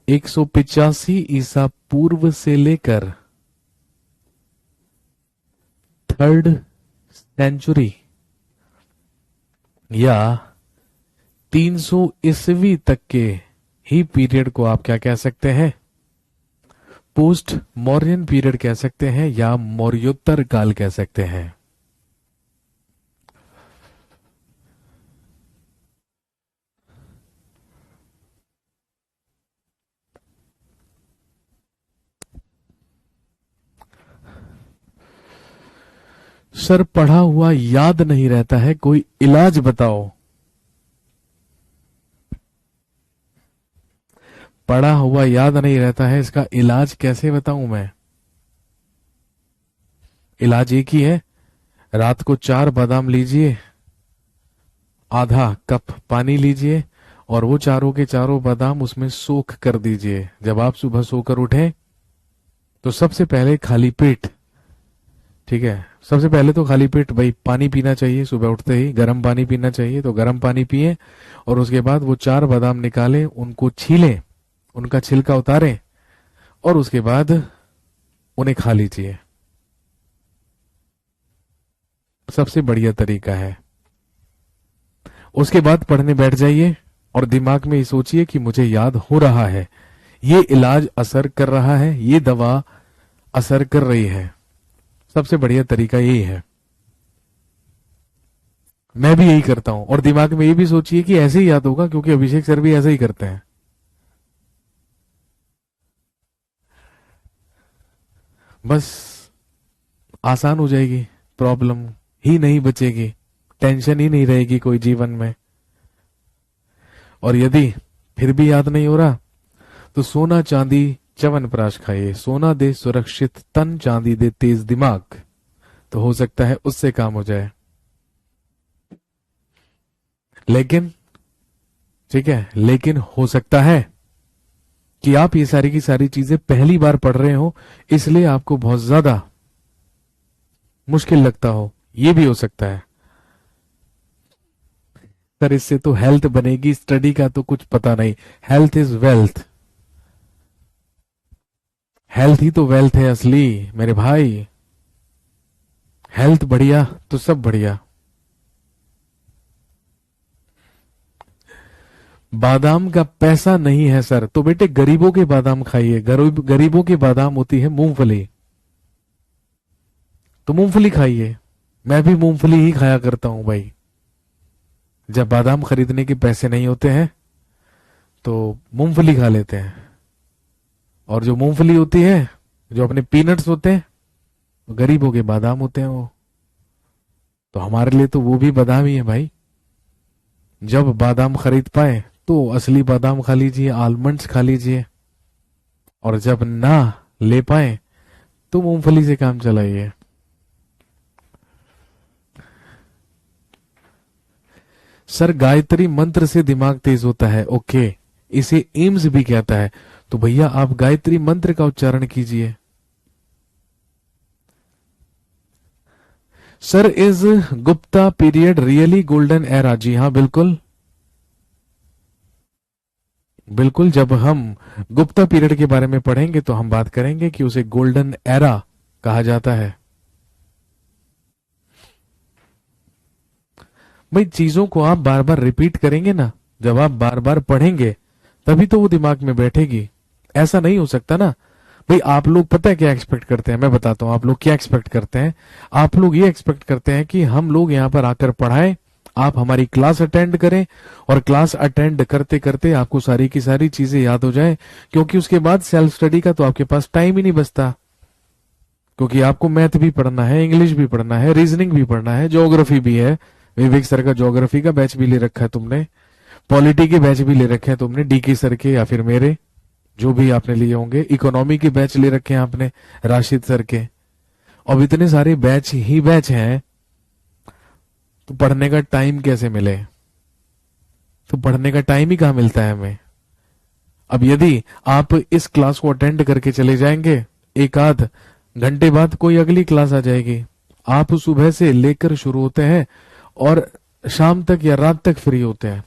185 ईसा पूर्व से लेकर 3rd सेंचुरी या 300 ईस्वी तक के ही पीरियड को आप क्या कह सकते हैं? पोस्ट मौर्यन पीरियड कह सकते हैं या मौर्योत्तर काल कह सकते हैं। सर पढ़ा हुआ याद नहीं रहता है, कोई इलाज बताओ। पढ़ा हुआ याद नहीं रहता है, इसका इलाज कैसे बताऊं मैं? इलाज एक ही है, रात को 4 बादाम लीजिए, आधा कप पानी लीजिए और वो चारों के चारों बादाम उसमें सोख कर दीजिए। जब आप सुबह सोकर उठें तो सबसे पहले खाली पेट, ठीक है, सबसे पहले तो खाली पेट भाई पानी पीना चाहिए। सुबह उठते ही गर्म पानी पीना चाहिए, तो गर्म पानी पिए और उसके बाद वो 4 बादाम निकालें, उनको छीलें, उनका छिलका उतारें और उसके बाद उन्हें खा लीजिए। सबसे बढ़िया तरीका है। उसके बाद पढ़ने बैठ जाइए और दिमाग में ये सोचिए कि मुझे याद हो रहा है, ये इलाज असर कर रहा है, ये दवा असर कर रही है। सबसे बढ़िया तरीका यही है। मैं भी यही करता हूं। और दिमाग में ये भी सोचिए कि ऐसे ही याद होगा, क्योंकि अभिषेक सर भी ऐसे ही करते हैं। बस आसान हो जाएगी, प्रॉब्लम ही नहीं बचेगी, टेंशन ही नहीं रहेगी कोई जीवन में। और यदि फिर भी याद नहीं हो रहा तो सोना चांदी च्यवनप्राश खाइए। सोना दे सुरक्षित तन, चांदी दे तेज दिमाग। तो हो सकता है उससे काम हो जाए। लेकिन ठीक है, लेकिन हो सकता है कि आप ये सारी की सारी चीजें पहली बार पढ़ रहे हो, इसलिए आपको बहुत ज्यादा मुश्किल लगता हो। ये भी हो सकता है। सर इससे तो हेल्थ बनेगी, स्टडी का तो कुछ पता नहीं। Health is wealth. हेल्थ ही तो वेल्थ है असली मेरे भाई। हेल्थ बढ़िया तो सब बढ़िया। बादाम का पैसा नहीं है सर, तो बेटे गरीबों के बादाम खाइए। गरीबों के बादाम होती है मूंगफली, तो मूंगफली खाइए। मैं भी मूंगफली ही खाया करता हूं भाई। जब बादाम खरीदने के पैसे नहीं होते हैं तो मूंगफली खा लेते हैं। और जो मूंगफली होती है, जो अपने पीनट्स होते हैं, गरीबों के बादाम होते हैं वो। तो हमारे लिए तो वो भी बादाम ही है भाई। जब बादाम खरीद पाए तो असली बादाम खा लीजिए, आलमंड्स खा लीजिए। और जब ना ले पाए तो मूंगफली से काम चलाइए। सर गायत्री मंत्र से दिमाग तेज होता है। ओके, इसे एम्स भी कहता है। तो भैया आप गायत्री मंत्र का उच्चारण कीजिए। Sir is Gupta period really golden era? जी हाँ, बिल्कुल बिल्कुल। जब हम गुप्ता पीरियड के बारे में पढ़ेंगे तो हम बात करेंगे कि उसे गोल्डन एरा कहा जाता है। भाई चीजों को आप बार बार रिपीट करेंगे ना, जब आप बार बार पढ़ेंगे तभी तो वो दिमाग में बैठेगी। ऐसा नहीं हो सकता ना। भाई आप लोग पता है क्या एक्सपेक्ट करते हैं? मैं बताता हूं आप लोग क्या एक्सपेक्ट करते हैं। आप लोग ये एक्सपेक्ट करते हैं कि हम लोग यहां पर आकर पढ़ाएं, आप हमारी क्लास अटेंड करें, और क्लास अटेंड करते करते आपको सारी की सारी चीजें याद हो जाए, क्योंकि उसके बाद सेल्फ स्टडी का तो आपके पास टाइम ही नहीं बचता। क्योंकि आपको मैथ भी पढ़ना है, इंग्लिश भी पढ़ना है, रीजनिंग भी पढ़ना है, ज्योग्राफी भी है। विवेक सर का ज्योग्राफी का बैच भी ले रखा है तुमने, पॉलिटी के बैच भी ले रखे हैं तुमने, डीके सर के या फिर मेरे, जो भी आपने लिए होंगे। इकोनॉमी के बैच ले रखे हैं आपने राशिद सर के। अब इतने सारे बैच ही बैच हैं, तो पढ़ने का टाइम कैसे मिले? तो पढ़ने का टाइम ही कहां मिलता है हमें। अब यदि आप इस क्लास को अटेंड करके चले जाएंगे, एक आध घंटे बाद कोई अगली क्लास आ जाएगी। आप सुबह से लेकर शुरू होते हैं और शाम तक या रात तक फ्री होते हैं,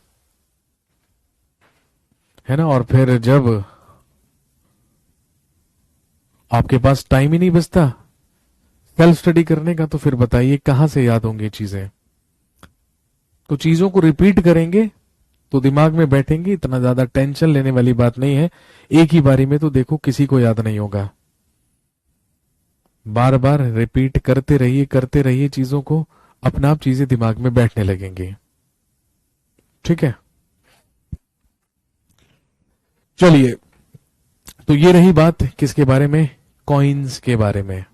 है ना। और फिर जब आपके पास टाइम ही नहीं बचता सेल्फ स्टडी करने का, तो फिर बताइए कहां से याद होंगी चीजें। तो चीजों को रिपीट करेंगे तो दिमाग में बैठेंगी। इतना ज्यादा टेंशन लेने वाली बात नहीं है। एक ही बारी में तो देखो किसी को याद नहीं होगा। बार बार रिपीट करते रहिए चीजों को, अपना आप चीजें दिमाग में बैठने लगेंगी। ठीक है, चलिए। तो ये रही बात किसके बारे में? कॉइन्स के बारे में।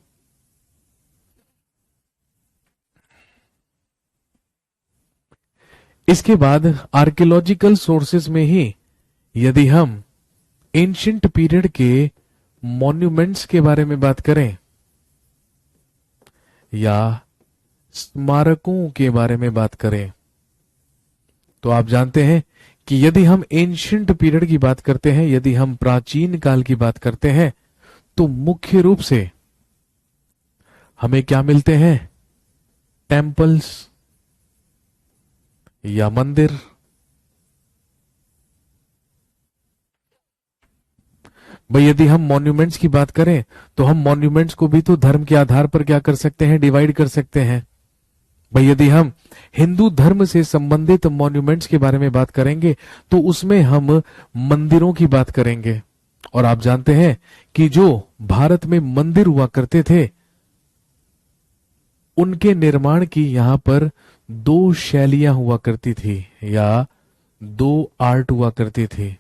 इसके बाद आर्कियोलॉजिकल सोर्सेस में ही यदि हम एंशियंट पीरियड के मॉन्यूमेंट्स के बारे में बात करें या स्मारकों के बारे में बात करें, तो आप जानते हैं कि यदि हम एंशियंट पीरियड की बात करते हैं, यदि हम प्राचीन काल की बात करते हैं, तो मुख्य रूप से हमें क्या मिलते हैं? टेम्पल्स या मंदिर। भाई यदि हम मॉन्यूमेंट्स की बात करें तो हम मॉन्यूमेंट्स को भी तो धर्म के आधार पर क्या कर सकते हैं? डिवाइड कर सकते हैं। भाई यदि हम हिंदू धर्म से संबंधित मॉन्यूमेंट्स के बारे में बात करेंगे तो उसमें हम मंदिरों की बात करेंगे। और आप जानते हैं कि जो भारत में मंदिर हुआ करते थे उनके निर्माण की यहां पर दो शैलियां हुआ करती थी या दो आर्ट हुआ करती थी।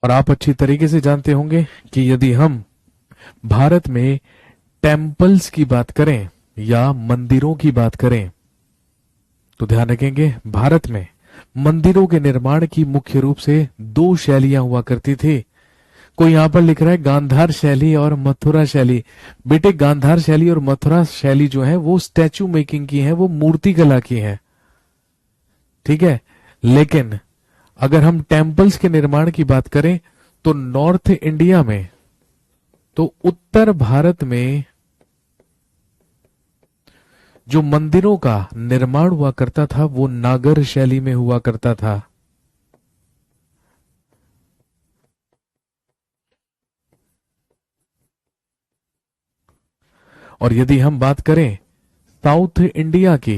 और आप अच्छी तरीके से जानते होंगे कि यदि हम भारत में टेम्पल्स की बात करें या मंदिरों की बात करें तो ध्यान रखेंगे भारत में मंदिरों के निर्माण की मुख्य रूप से दो शैलियां हुआ करती थी। कोई यहां पर लिख रहा है गांधार शैली और मथुरा शैली। बेटे गांधार शैली और मथुरा शैली जो है वो स्टैचू मेकिंग की है, वो मूर्ति कला की है, ठीक है। लेकिन अगर हम टेम्पल्स के निर्माण की बात करें तो नॉर्थ इंडिया में, तो उत्तर भारत में जो मंदिरों का निर्माण हुआ करता था वो नागर शैली में हुआ करता था। और यदि हम बात करें साउथ इंडिया की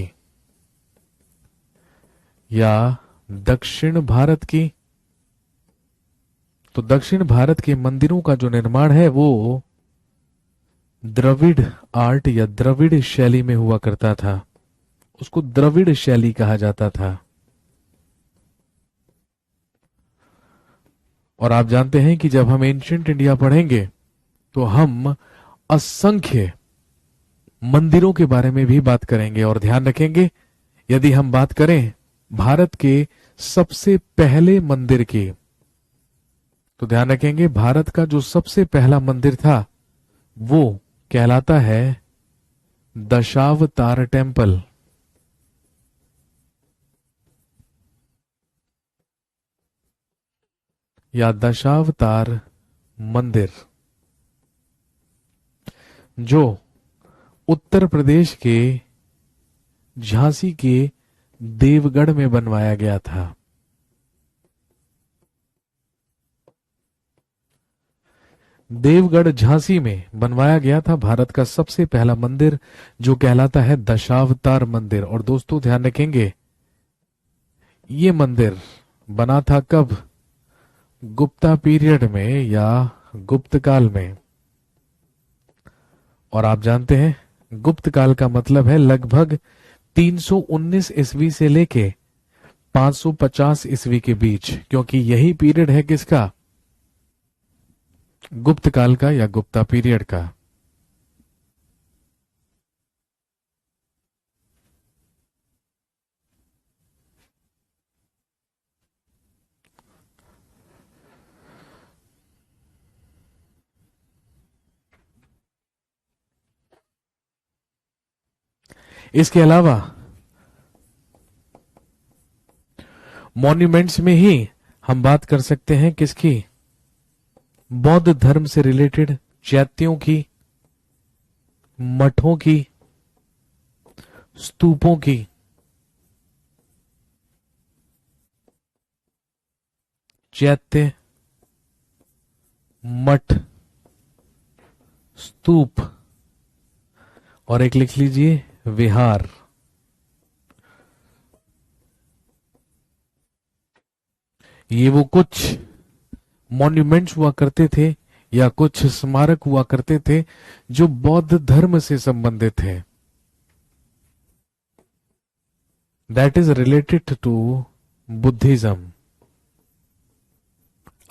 या दक्षिण भारत की, तो दक्षिण भारत के मंदिरों का जो निर्माण है वो द्रविड़ आर्ट या द्रविड़ शैली में हुआ करता था। उसको द्रविड़ शैली कहा जाता था। और आप जानते हैं कि जब हम एंशिएंट इंडिया पढ़ेंगे तो हम असंख्य मंदिरों के बारे में भी बात करेंगे। और ध्यान रखेंगे यदि हम बात करें भारत के सबसे पहले मंदिर की, तो ध्यान रखेंगे भारत का जो सबसे पहला मंदिर था वो कहलाता है दशावतार टेम्पल। या दशावतार मंदिर, जो उत्तर प्रदेश के झांसी के देवगढ़ में बनवाया गया था। देवगढ़ झांसी में बनवाया गया था भारत का सबसे पहला मंदिर जो कहलाता है दशावतार मंदिर। और दोस्तों ध्यान रखेंगे ये मंदिर बना था कब? गुप्ता पीरियड में या गुप्त काल में। और आप जानते हैं गुप्त काल का मतलब है लगभग 319 ईस्वी से लेके 550 ईस्वी के बीच, क्योंकि यही पीरियड है किसका? गुप्त काल का या गुप्ता पीरियड का। इसके अलावा मॉन्यूमेंट्स में ही हम बात कर सकते हैं किसकी? बौद्ध धर्म से रिलेटेड चैत्यों की, मठों की, स्तूपों की। चैत्य, मठ, स्तूप और एक लिख लीजिए विहार। ये वो कुछ मॉन्यूमेंट्स हुआ करते थे या कुछ स्मारक हुआ करते थे जो बौद्ध धर्म से संबंधित थे। That is related to Buddhism.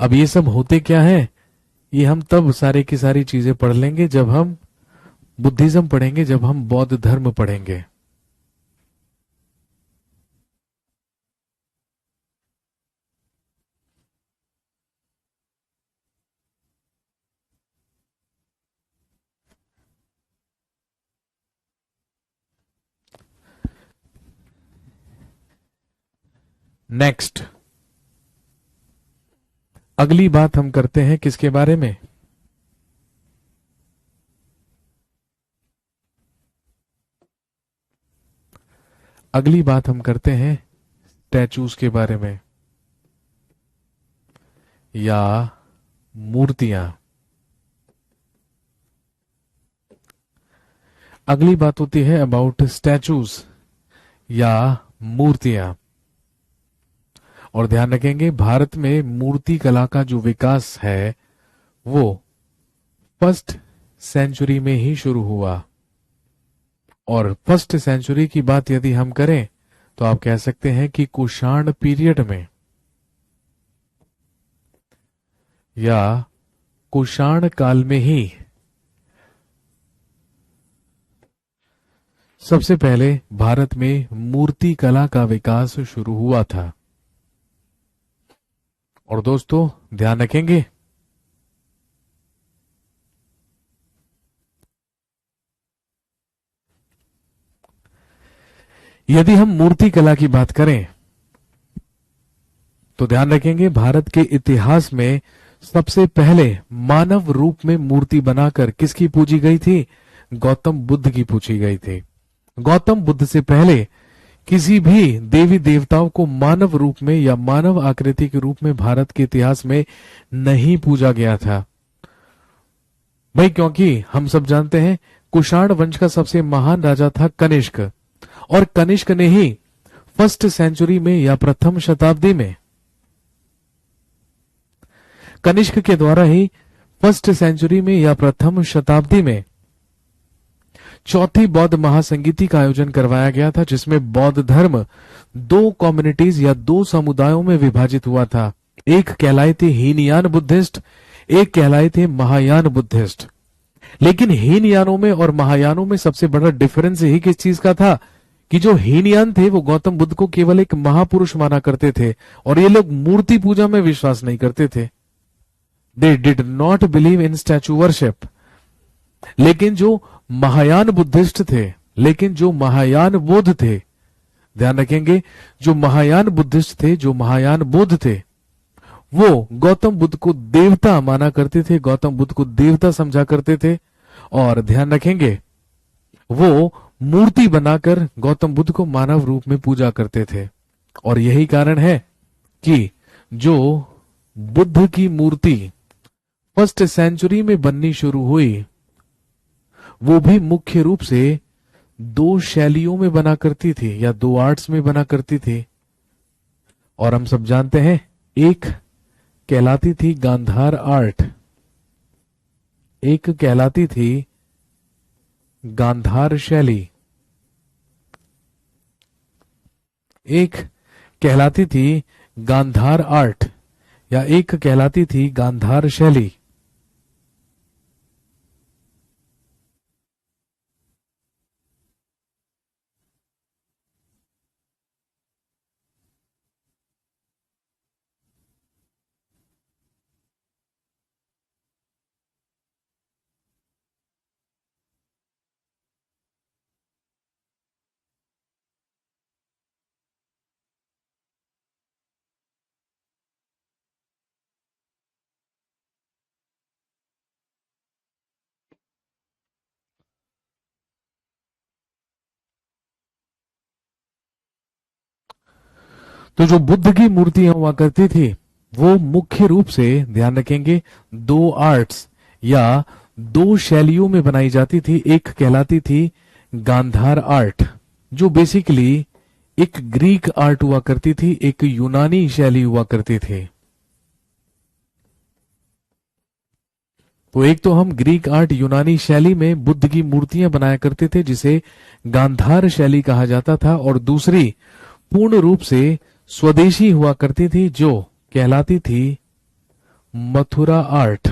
अब ये सब होते क्या है? ये हम तब सारे की सारी चीजें पढ़ लेंगे जब हम बुद्धिज्म पढ़ेंगे, जब हम बौद्ध धर्म पढ़ेंगे। नेक्स्ट, अगली बात हम करते हैं किसके बारे में? अगली बात हम करते हैं स्टैचूज के बारे में या मूर्तियां। अगली बात होती है अबाउट स्टैचूज या मूर्तियां। और ध्यान रखेंगे भारत में मूर्ति कला का जो विकास है वो फर्स्ट सेंचुरी में ही शुरू हुआ। और फर्स्ट सेंचुरी की बात यदि हम करें तो आप कह सकते हैं कि कुषाण पीरियड में या कुषाण काल में ही सबसे पहले भारत में मूर्ति कला का विकास शुरू हुआ था। और दोस्तों ध्यान रखेंगे यदि हम मूर्ति कला की बात करें तो ध्यान रखेंगे भारत के इतिहास में सबसे पहले मानव रूप में मूर्ति बनाकर किसकी पूजी गई थी? गौतम बुद्ध की पूजी गई थी। गौतम बुद्ध से पहले किसी भी देवी देवताओं को मानव रूप में या मानव आकृति के रूप में भारत के इतिहास में नहीं पूजा गया था भाई, क्योंकि हम सब जानते हैं कुषाण वंश का सबसे महान राजा था कनिष्क, और कनिष्क ने ही फर्स्ट सेंचुरी में या प्रथम शताब्दी में कनिष्क के द्वारा ही फर्स्ट सेंचुरी में या प्रथम शताब्दी में चौथी बौद्ध महासंगीति का आयोजन करवाया गया था, जिसमें बौद्ध धर्म दो कम्युनिटीज या दो समुदायों में विभाजित हुआ था। एक कहलाए थे हीनयान बुद्धिस्ट, एक कहलाए थे महायान बुद्धिस्ट। लेकिन हीनयानों में और महायानों में सबसे बड़ा डिफरेंस यही किस चीज का था कि जो हीनयान थे वो गौतम बुद्ध को केवल एक महापुरुष माना करते थे और ये लोग मूर्ति पूजा में विश्वास नहीं करते थे। They did not believe in statue worship. लेकिन जो महायान बुद्धिस्ट थे, लेकिन जो महायान बौद्ध थे, ध्यान रखेंगे, जो महायान बुद्धिस्ट थे, जो महायान बौद्ध थे, वो गौतम बुद्ध को देवता माना करते थे, गौतम बुद्ध को देवता समझा करते थे। और ध्यान रखेंगे वो मूर्ति बनाकर गौतम बुद्ध को मानव रूप में पूजा करते थे। और यही कारण है कि जो बुद्ध की मूर्ति फर्स्ट सेंचुरी में बननी शुरू हुई वो भी मुख्य रूप से दो शैलियों में बना करती थी या दो आर्ट्स में बना करती थी। और हम सब जानते हैं एक कहलाती थी गांधार आर्ट, एक कहलाती थी गांधार शैली, एक कहलाती थी गांधार आर्ट या एक कहलाती थी गांधार शैली। तो जो बुद्ध की मूर्तियां हुआ करती थी वो मुख्य रूप से, ध्यान रखेंगे, दो आर्ट्स या दो शैलियों में बनाई जाती थी। एक कहलाती थी गांधार आर्ट जो बेसिकली एक ग्रीक आर्ट हुआ करती थी, एक यूनानी शैली हुआ करती थी। तो एक तो हम ग्रीक आर्ट यूनानी शैली में बुद्ध की मूर्तियां बनाया करते थे जिसे गांधार शैली कहा जाता था, और दूसरी पूर्ण रूप से स्वदेशी हुआ करती थी जो कहलाती थी मथुरा आर्ट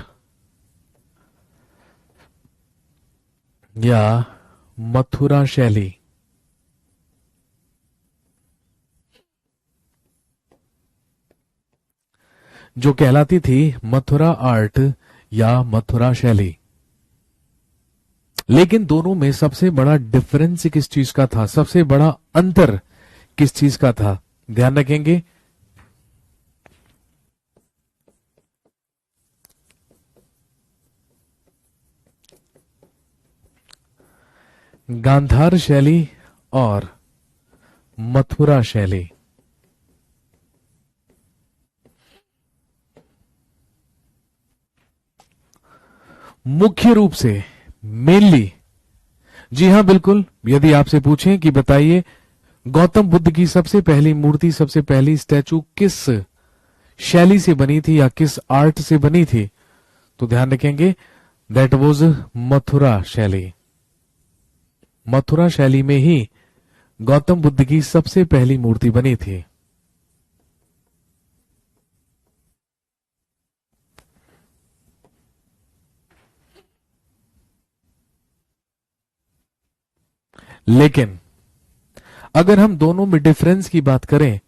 या मथुरा शैली। जो कहलाती थी मथुरा आर्ट या मथुरा शैली। लेकिन दोनों में सबसे बड़ा डिफरेंस किस चीज का था, सबसे बड़ा अंतर किस चीज का था, ध्यान रखेंगे। गांधार शैली और मथुरा शैली। मुख्य रूप से, मेनली, जी हां बिल्कुल, यदि आपसे पूछें कि बताइए गौतम बुद्ध की सबसे पहली मूर्ति, सबसे पहली स्टैचू किस शैली से बनी थी या किस आर्ट से बनी थी, तो ध्यान रखेंगे दैट वाज मथुरा शैली। मथुरा शैली में ही गौतम बुद्ध की सबसे पहली मूर्ति बनी थी। लेकिन अगर हम दोनों में डिफरेंस की बात करें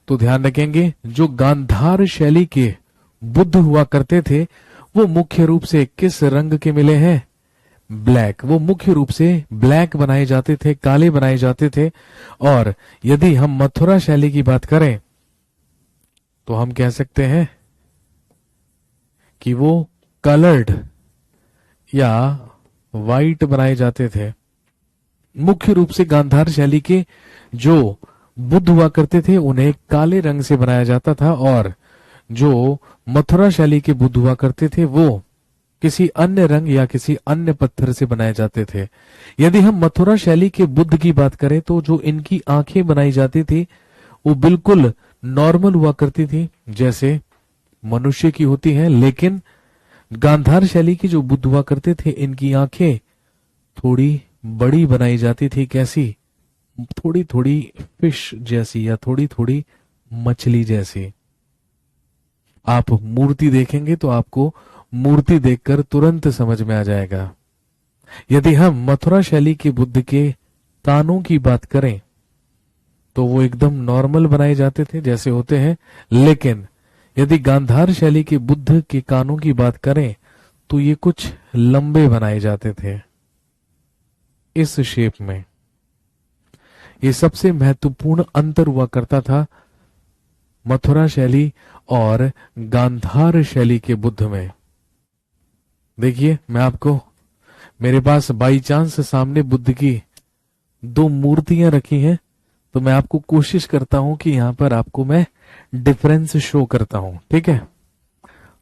तो ध्यान रखेंगे जो गांधार शैली के बुद्ध हुआ करते थे वो मुख्य रूप से किस रंग के मिले हैं, ब्लैक। वो मुख्य रूप से ब्लैक बनाए जाते थे, काले बनाए जाते थे। और यदि हम मथुरा शैली की बात करें तो हम कह सकते हैं कि वो कलर्ड या वाइट बनाए जाते थे। मुख्य रूप से गांधार शैली के जो बुद्ध हुआ करते थे उन्हें काले रंग से बनाया जाता था, और जो मथुरा शैली के बुद्ध हुआ करते थे वो किसी अन्य रंग या किसी अन्य पत्थर से बनाए जाते थे। यदि हम मथुरा शैली के बुद्ध की बात करें तो जो इनकी आंखें बनाई जाती थी वो बिल्कुल नॉर्मल हुआ करती थी, जैसे मनुष्य की होती हैं। लेकिन गांधार शैली के जो बुद्ध हुआ करते थे इनकी आंखें थोड़ी बड़ी बनाई जाती थी, कैसी, थोड़ी थोड़ी फिश जैसी या थोड़ी थोड़ी मछली जैसी। आप मूर्ति देखेंगे तो आपको मूर्ति देखकर तुरंत समझ में आ जाएगा। यदि हम मथुरा शैली के बुद्ध के कानों की बात करें तो वो एकदम नॉर्मल बनाए जाते थे जैसे होते हैं। लेकिन यदि गांधार शैली के बुद्ध के कानों की बात करें तो ये कुछ लंबे बनाए जाते थे इस शेप में। ये सबसे महत्वपूर्ण अंतर हुआ करता था मथुरा शैली और गांधार शैली के बुद्ध में। देखिए मैं आपको, मेरे पास बाई चांस सामने बुद्ध की दो मूर्तियां रखी हैं, तो मैं आपको कोशिश करता हूं कि यहां पर आपको मैं डिफरेंस शो करता हूं, ठीक है।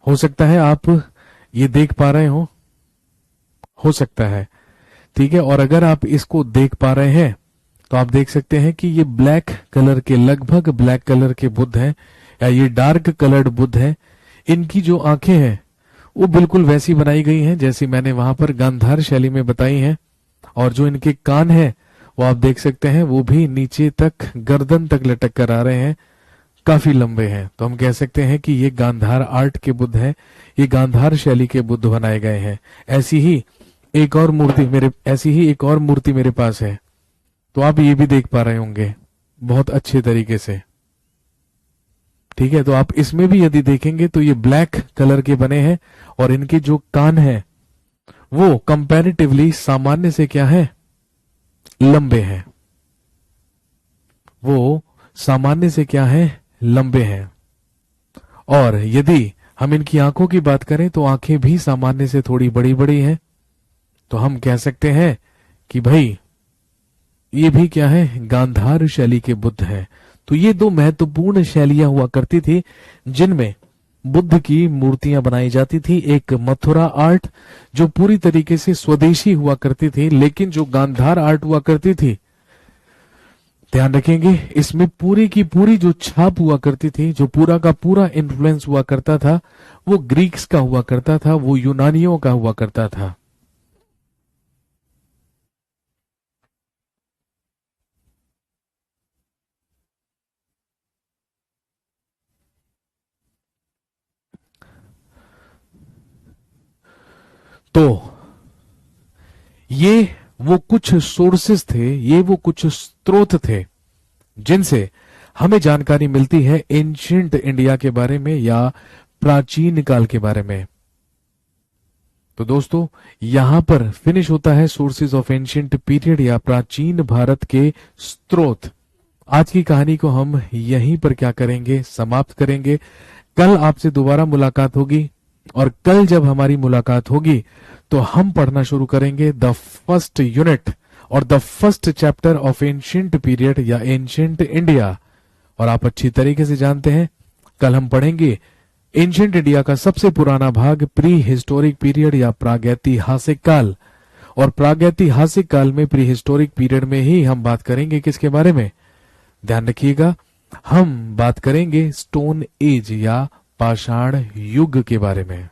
हो सकता है आप ये देख पा रहे हो सकता है, ठीक है। और अगर आप इसको देख पा रहे हैं तो आप देख सकते हैं कि ये ब्लैक कलर के, लगभग ब्लैक कलर के बुद्ध हैं, या ये डार्क कलर्ड बुद्ध हैं। इनकी जो आंखें हैं वो बिल्कुल वैसी बनाई गई हैं जैसी मैंने वहां पर गांधार शैली में बताई हैं। और जो इनके कान हैं वो आप देख सकते हैं वो भी नीचे तक, गर्दन तक लटक कर आ रहे हैं, काफी लंबे हैं। तो हम कह सकते हैं कि ये गांधार आर्ट के बुद्ध हैं, ये गांधार शैली के बुद्ध बनाए गए हैं। ऐसी ही एक और मूर्ति मेरे पास है, तो आप ये भी देख पा रहे होंगे बहुत अच्छे तरीके से, ठीक है। तो आप इसमें भी यदि देखेंगे तो ये ब्लैक कलर के बने हैं, और इनके जो कान हैं वो कंपैरेटिवली सामान्य से क्या है, लंबे हैं। वो सामान्य से क्या है, लंबे हैं। और यदि हम इनकी आंखों की बात करें तो आंखें भी सामान्य से थोड़ी बड़ी बड़ी हैं। तो हम कह सकते हैं कि भाई ये भी क्या है, गांधार शैली के बुद्ध हैं। तो ये दो महत्वपूर्ण शैलियां हुआ करती थी जिनमें बुद्ध की मूर्तियां बनाई जाती थी। एक मथुरा आर्ट जो पूरी तरीके से स्वदेशी हुआ करती थी, लेकिन जो गांधार आर्ट हुआ करती थी, ध्यान रखेंगे इसमें पूरी की पूरी जो छाप हुआ करती थी, जो पूरा का पूरा इन्फ्लुएंस हुआ करता था, वो ग्रीक्स का हुआ करता था, वो यूनानियों का हुआ करता था। तो ये वो कुछ सोर्सेस थे, ये वो कुछ स्रोत थे जिनसे हमें जानकारी मिलती है एंशियंट इंडिया के बारे में या प्राचीन काल के बारे में। तो दोस्तों, यहां पर फिनिश होता है सोर्सेज ऑफ एंशियंट पीरियड या प्राचीन भारत के स्रोत। आज की कहानी को हम यहीं पर क्या करेंगे, समाप्त करेंगे। कल आपसे दोबारा मुलाकात होगी और कल जब हमारी मुलाकात होगी तो हम पढ़ना शुरू करेंगे द फर्स्ट यूनिट और the first chapter of ancient period या एंशियंट इंडिया। और आप अच्छी तरीके से जानते हैं कल हम पढ़ेंगे एंशियंट इंडिया का सबसे पुराना भाग प्री हिस्टोरिक पीरियड या प्रागैतिहासिक काल। और प्रागैतिहासिक काल में प्री हिस्टोरिक पीरियड में ही हम बात करेंगे किसके बारे में, ध्यान रखिएगा, हम बात करेंगे स्टोन एज या पाषाण युग के बारे में।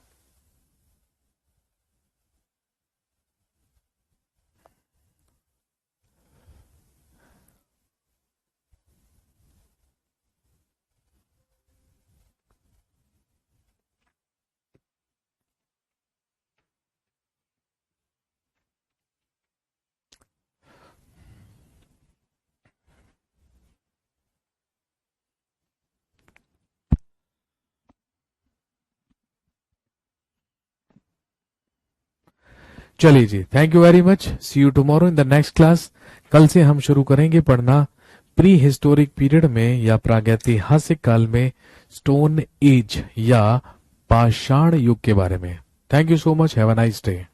चलिए जी, thank you very much, see you tomorrow in the next class. कल से हम शुरू करेंगे पढ़ना प्री हिस्टोरिक पीरियड में या प्रागैतिहासिक काल में स्टोन एज या पाषाण युग के बारे में। Thank you so much, have a nice day.